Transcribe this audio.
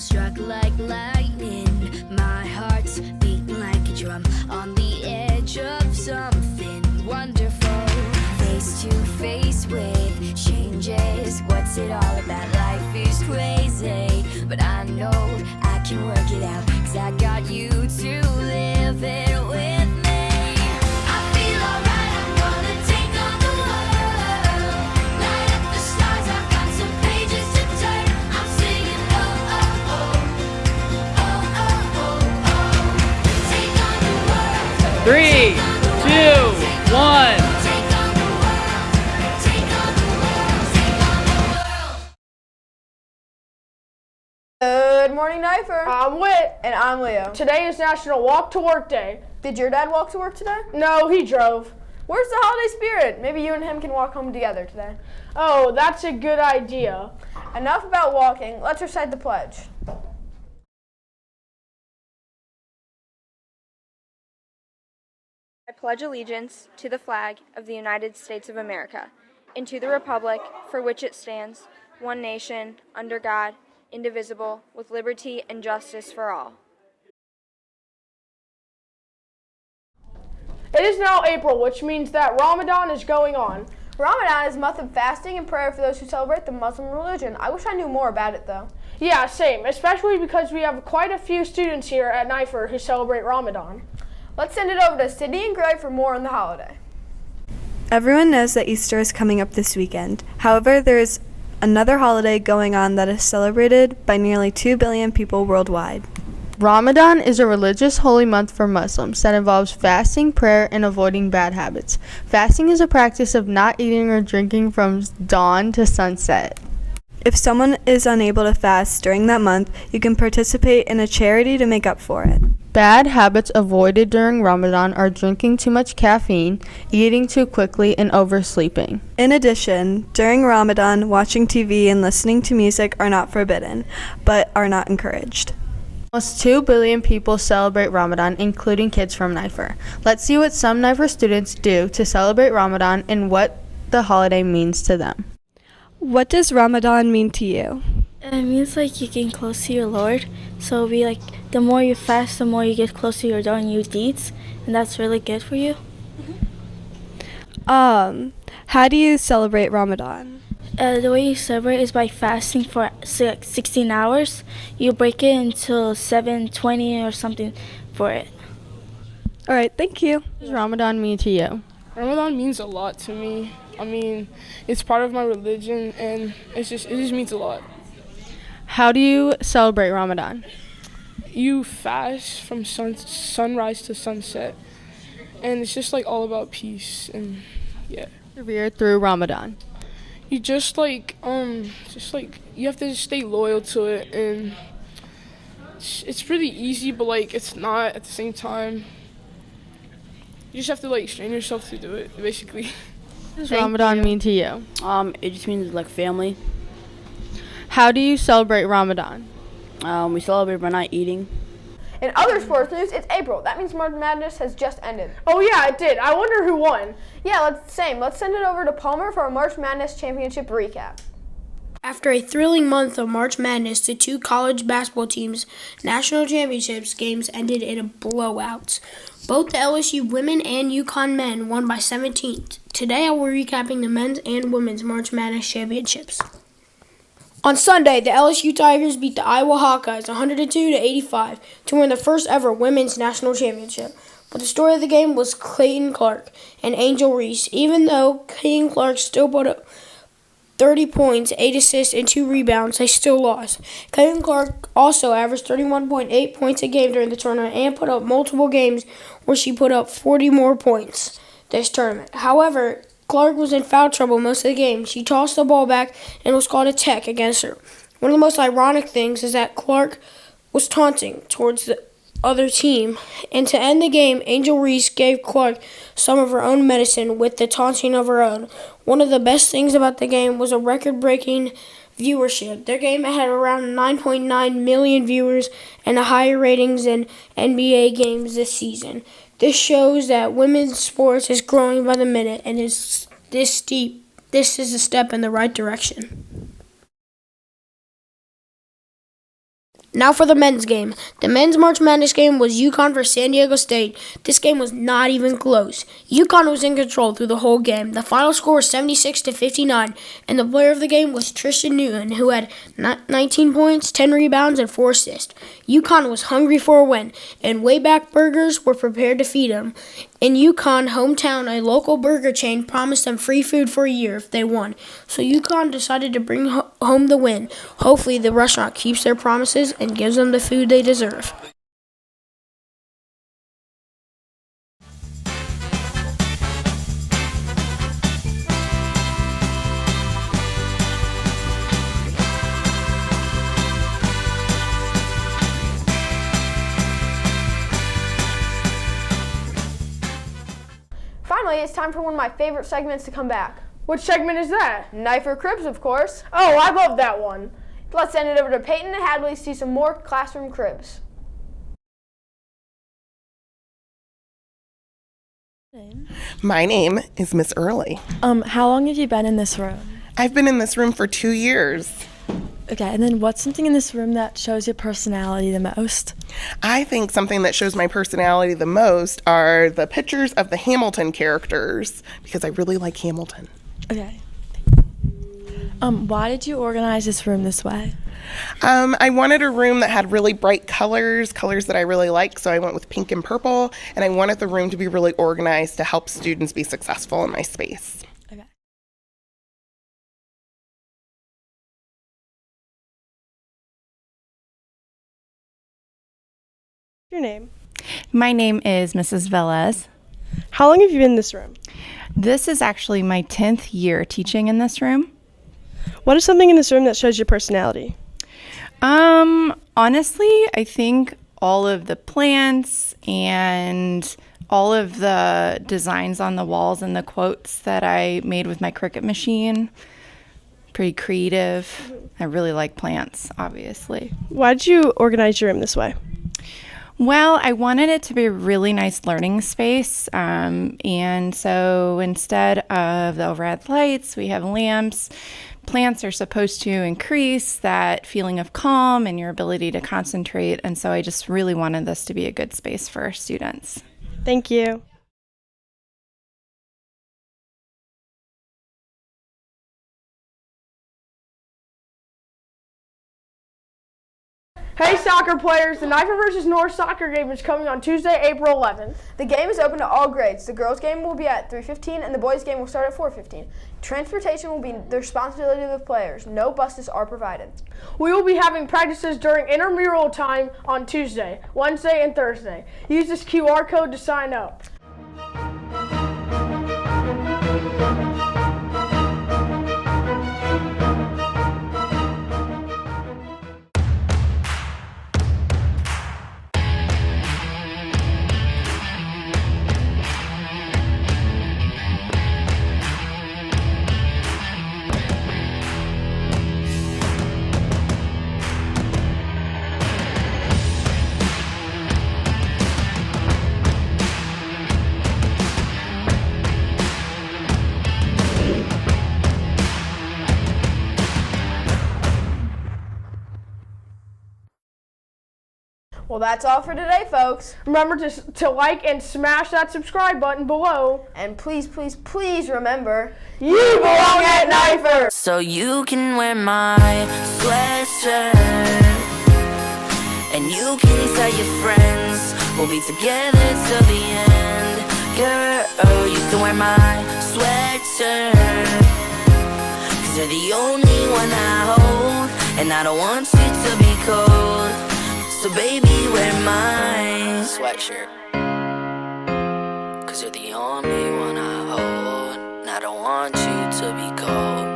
struck like lightning. My heart's beating like a drum on the edge of something wonderful. Face to face with changes. What's it all about? Life is crazy, but I know I can work it out, 'cause I got you to live it with me. I feel alright, I'm gonna take on the world. Light up the stars, I've got some pages to turn. I'm singing, oh, oh, oh, oh, oh, oh, oh. Take on the world. 3, 2, 1. Take on the world. Take on the world. Take on the world. Good morning, Nipher. I'm Whit. And I'm Leo. Today is National Walk to Work Day. Did your dad walk to work today? No, he drove. Where's the holiday spirit? Maybe you and him can walk home together today. Oh, that's a good idea. Enough about walking. Let's recite the pledge. I pledge allegiance to the flag of the United States of America and to the republic for which it stands, one nation, under God, indivisible, with liberty and justice for all. It is now April, which means that Ramadan is going on. Ramadan is a month of fasting and prayer for those who celebrate the Muslim religion. I wish I knew more about it, though. Yeah, same, especially because we have quite a few students here at Nipher who celebrate Ramadan. Let's send it over to Sydney and Gray for more on the holiday. Everyone knows that Easter is coming up this weekend. However, there is another holiday going on that is celebrated by nearly 2 billion people worldwide. Ramadan is a religious holy month for Muslims that involves fasting, prayer, and avoiding bad habits. Fasting is a practice of not eating or drinking from dawn to sunset. If someone is unable to fast during that month, you can participate in a charity to make up for it. Bad habits avoided during Ramadan are drinking too much caffeine, eating too quickly, and oversleeping. In addition, during Ramadan, watching TV and listening to music are not forbidden, but are not encouraged. Almost 2 billion people celebrate Ramadan, including kids from Nipher. Let's see what some Nipher students do to celebrate Ramadan and what the holiday means to them. What does Ramadan mean to you? It means like you getting close to your Lord. So it'll be like the more you fast, the more you get close to your Lord and you deeds, and that's really good for you. How do you celebrate Ramadan? The way you celebrate is by fasting for 16 hours. You break it until 7:20 or something for it. All right, thank you. What does Ramadan mean to you? Ramadan means a lot to me. I mean, it's part of my religion, and it just means a lot. How do you celebrate Ramadan? You fast from sunrise to sunset, and it's just like all about peace, and yeah. Persevere through Ramadan. You just like you have to just stay loyal to it, and it's pretty easy, but like it's not at the same time. You just have to like strain yourself to do it, basically. What does Ramadan mean to you? It just means like family. How do you celebrate Ramadan? We celebrate by not eating. In other sports news, it's April. That means March Madness has just ended. Oh yeah, it did. I wonder who won. Yeah, let's send it over to Palmer for a March Madness championship recap. After a thrilling month of March Madness, the two college basketball teams' national championships games ended in a blowout. Both the LSU women and UConn men won by 17. Today I will be recapping the men's and women's March Madness championships. On Sunday, the LSU Tigers beat the Iowa Hawkeyes 102-85 to win the first ever women's national championship. But the story of the game was Clayton Clark and Angel Reese. Even though Clayton Clark still put up 30 points, 8 assists, and 2 rebounds, they still lost. Clayton Clark also averaged 31.8 points a game during the tournament and put up multiple games where she put up 40 more points this tournament. However, Clark was in foul trouble most of the game. She tossed the ball back and was called a tech against her. One of the most ironic things is that Clark was taunting towards the other team. And to end the game, Angel Reese gave Clark some of her own medicine with the taunting of her own. One of the best things about the game was a record-breaking viewership. Their game had around 9.9 million viewers and a higher ratings than NBA games this season. This shows that women's sports is growing by the minute, and this is a step in the right direction. Now for the men's game. The men's March Madness game was UConn versus San Diego State. This game was not even close. UConn was in control through the whole game. The final score was 76-59, and the player of the game was Tristan Newton, who had 19 points, 10 rebounds, and 4 assists. UConn was hungry for a win, and Wayback Burgers were prepared to feed them. In UConn hometown, a local burger chain promised them free food for a year if they won. So UConn decided to bring home the win. Hopefully the restaurant keeps their promises and gives them the food they deserve. Finally, it's time for one of my favorite segments to come back. Which segment is that? Nipher Cribs, of course. Oh, I love that one. Let's send it over to Peyton and Hadley to see some more classroom cribs. My name is Miss Early. How long have you been in this room? I've been in this room for 2 years. Okay, and then what's something in this room that shows your personality the most? I think something that shows my personality the most are the pictures of the Hamilton characters, because I really like Hamilton. Okay. Why did you organize this room this way? I wanted a room that had really bright colors that I really like, so I went with pink and purple, and I wanted the room to be really organized to help students be successful in my space. Okay. Your name? My name is Mrs. Velez. How long have you been in this room? This is actually my 10th year teaching in this room. What is something in this room that shows your personality? Honestly, I think all of the plants and all of the designs on the walls and the quotes that I made with my Cricut machine. Pretty creative. I really like plants, obviously. Why did you organize your room this way? Well, I wanted it to be a really nice learning space, and so instead of the overhead lights, we have lamps. Plants are supposed to increase that feeling of calm and your ability to concentrate, and so I just really wanted this to be a good space for our students. Thank you. Hey soccer players, the Nipher versus North soccer game is coming on Tuesday, April 11th. The game is open to all grades. The girls' game will be at 3:15 and the boys' game will start at 4:15. Transportation will be the responsibility of the players. No buses are provided. We will be having practices during intramural time on Tuesday, Wednesday, and Thursday. Use this QR code to sign up. Well, that's all for today, folks. Remember to like and smash that subscribe button below. And please, please, please remember, you belong at Nipher. So you can wear my sweatshirt, and you can tell your friends we'll be together till the end. Girl, you can wear my sweatshirt, 'cause you're the only one I hold, and I don't want you to be cold. So baby, wear my sweatshirt, 'cause you're the only one I hold, and I don't want you to be cold.